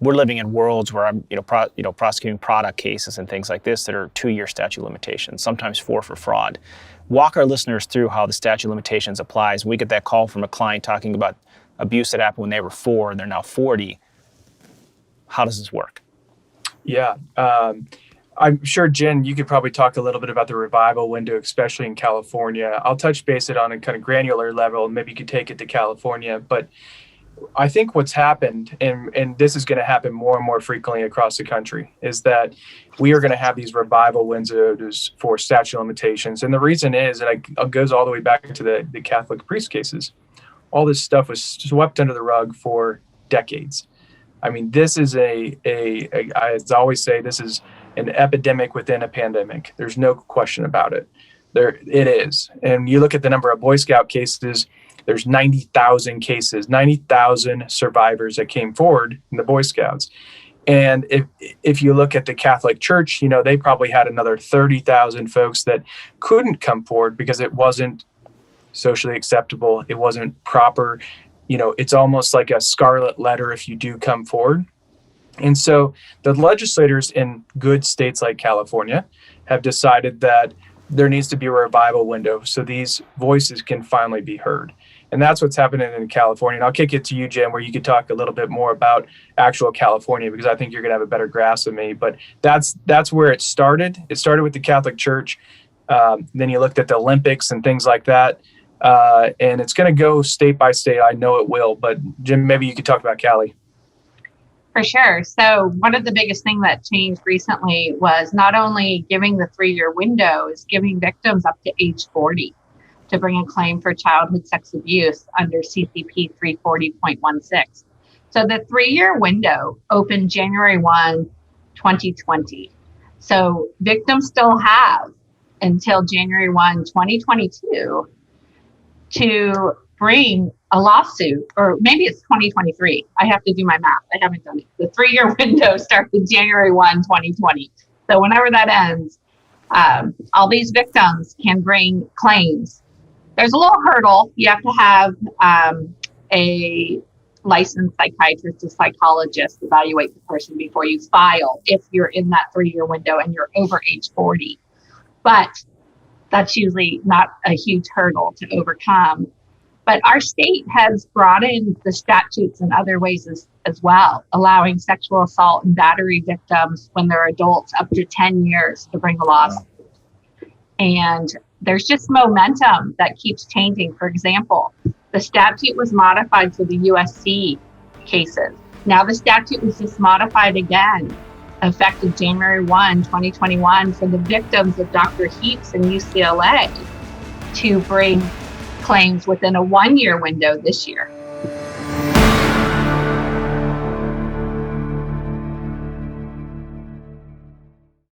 we're living in worlds where I'm, prosecuting product cases and things like this that are 2-year statute of limitations, sometimes 4 for fraud. Walk our listeners through how the statute of limitations applies. We get that call from a client talking about abuse that happened when they were 4 and they're now 40. How does this work? Yeah. I'm sure, Jen, you could probably talk a little bit about the revival window, especially in California. I'll touch base it on a kind of granular level, and maybe you could take it to California. But I think what's happened, and this is going to happen more and more frequently across the country, is that we are going to have these revival windows for statute of limitations. And the reason is, and it goes all the way back to the Catholic priest cases. All this stuff was swept under the rug for decades. I mean, this is I always say, this is an epidemic within a pandemic. There's no question about it. It is. And you look at the number of Boy Scout cases, there's 90,000 cases, 90,000 survivors that came forward in the Boy Scouts. And if you look at the Catholic Church, they probably had another 30,000 folks that couldn't come forward because it wasn't socially acceptable. It wasn't proper. It's almost like a scarlet letter if you do come forward. And so the legislators in good states like California have decided that there needs to be a revival window so these voices can finally be heard. And that's what's happening in California. And I'll kick it to you, Jen, where you could talk a little bit more about actual California, because I think you're going to have a better grasp of me. But that's where it started. It started with the Catholic Church. Then you looked at the Olympics and things like that. And it's going to go state by state. I know it will. But Jim, maybe you could talk about Cali. For sure. So one of the biggest things that changed recently was not only giving the 3-year window, is giving victims up to age 40 to bring a claim for childhood sex abuse under CCP 340.16. So the 3-year window opened January 1, 2020. So victims still have until January 1, 2022 to bring a lawsuit, or maybe it's 2023. I have to do my math. I haven't done it. The 3-year window started January 1, 2020. So whenever that ends, all these victims can bring claims. There's a little hurdle. You have to have a licensed psychiatrist or psychologist evaluate the person before you file if you're in that 3-year window and you're over age 40. But that's usually not a huge hurdle to overcome. But our state has broadened the statutes in other ways as well, allowing sexual assault and battery victims when they're adults up to 10 years to bring a lawsuit. And there's just momentum that keeps changing. For example, the statute was modified for the USC cases. Now the statute was just modified again, effective January 1, 2021, for the victims of Dr. Heaps in UCLA to bring claims within a 1-year window this year.